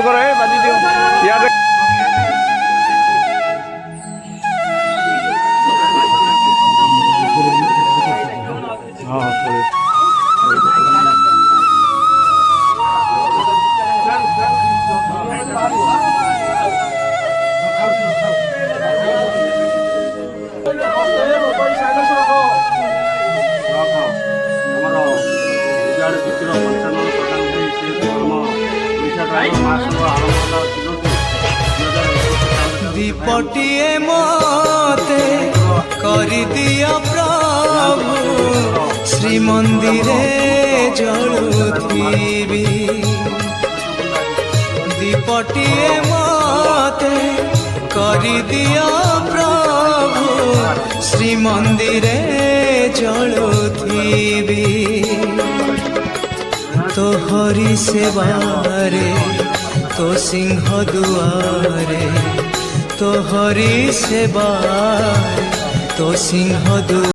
चालू करो बाजी दियो यार दीपटिए मते करि दिया प्रभु श्रीमंदिरे जलुथिबी दीपटिए मते करि दिया प्रभु श्रीमंदिरे जलुथिबी तो हरि सेवारे तो सिंह दुआरे तो हरि सेवा तो सिंह दुआरे।